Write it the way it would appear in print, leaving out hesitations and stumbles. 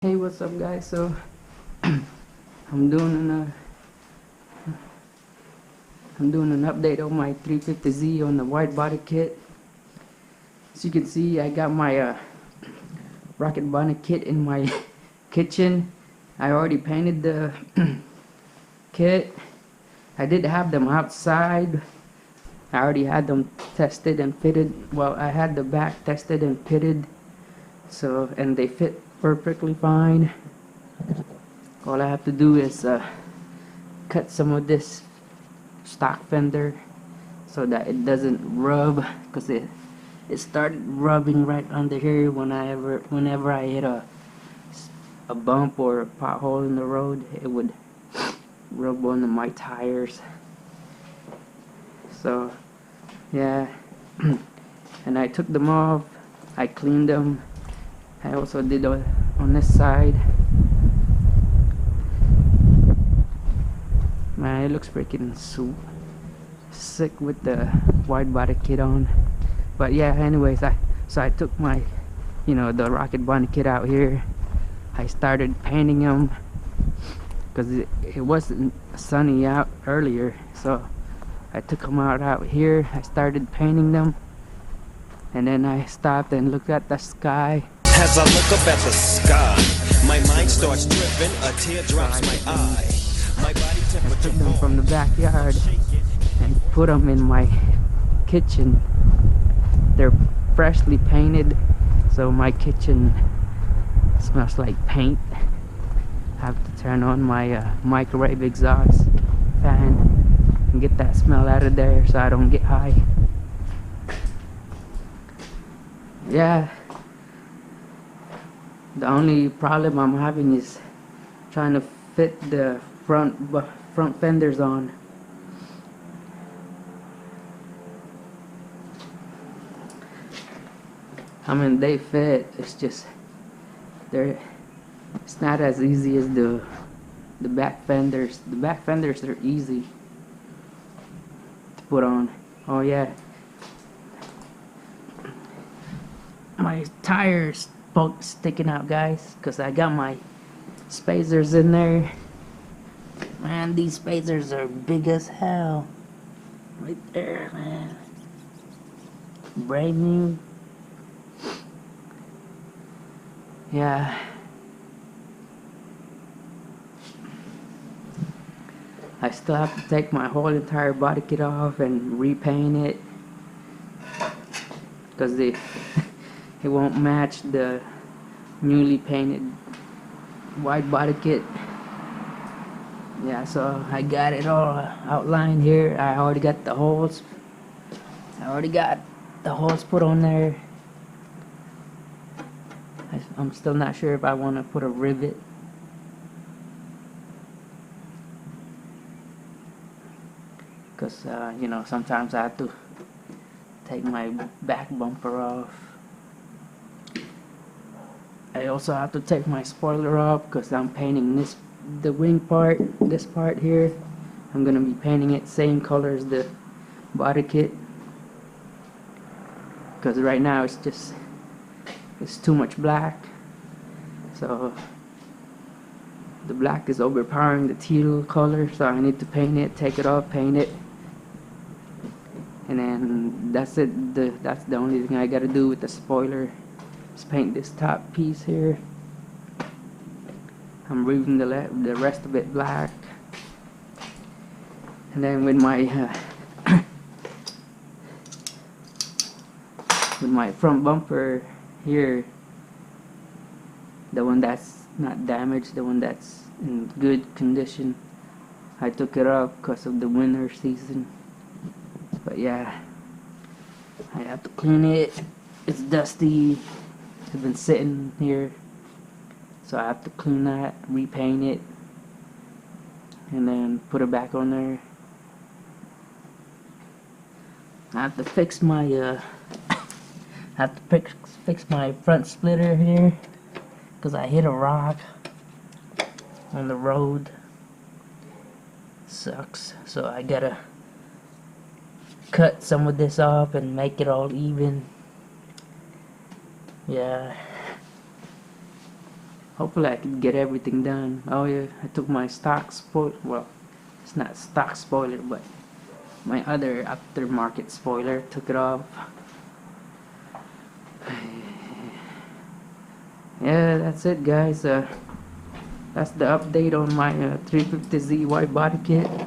Hey, what's up, guys? So I'm doing an I'm doing an update on my 350Z on the wide body kit. As you can see, I got my rocket bonnet kit in my kitchen. I already painted the kit. I did have them outside. I already had them tested and fitted. Well, I had the back tested and fitted, so and they fit perfectly fine. All I have to do is cut some of this stock fender so that it doesn't rub, because it started rubbing right under here whenever I hit a bump or a pothole in the road. It would rub on my tires. So yeah, and I took them off, I cleaned them. I also did on this side. Man, it looks freaking sick with the wide body kit on. But yeah, anyways, I took my, the rocket bonnet kit out here. I started painting them because it wasn't sunny out earlier, so I took them out here. I started painting them, and then I stopped and looked at the sky. As I look up at the sky, my mind starts dripping, a tear drops my eye. My body temperature I took them from the backyard and put them in my kitchen. They're freshly painted, so my kitchen smells like paint. I have to turn on my microwave exhaust fan and get that smell out of there so I don't get high. Yeah, the only problem I'm having is trying to fit the front fenders on. I mean, they fit, it's just it's not as easy as the back fenders. The back fenders are easy to put on. Oh yeah, my tires sticking out, guys, because I got my spacers in there. Man, these spacers are big as hell. Right there, man. Brand new. Yeah. I still have to take my whole entire body kit off and repaint it, because it won't match the newly painted wide body kit. Yeah, so I got it all outlined here. I already got the holes. Put on there. I'm still not sure if I want to put a rivet. Because, sometimes I have to take my back bumper off. I also have to take my spoiler off because I'm painting the wing part, this part here. I'm going to be painting it same color as the body kit. Because right now it's too much black. So the black is overpowering the teal color, so I need to paint it, take it off, paint it. And then that's it. That's the only thing I gotta do with the spoiler. Just paint this top piece here. I'm leaving the rest of it black. And then with my with my front bumper here, the one that's not damaged, the one that's in good condition, I took it off because of the winter season. But yeah, I have to clean it. It's dusty. It's been sitting here, so I have to clean that, repaint it, and then put it back on there. I have to fix my fix my front splitter here because I hit a rock on the road. Sucks. So I gotta cut some of this off and make it all even. Yeah. hopefully I can get everything done. Oh yeah, I took my stock spoiler. Well, it's not stock spoiler, but my other aftermarket spoiler. Took it off. Yeah, that's it, guys. That's the update on my 350Z wide body kit.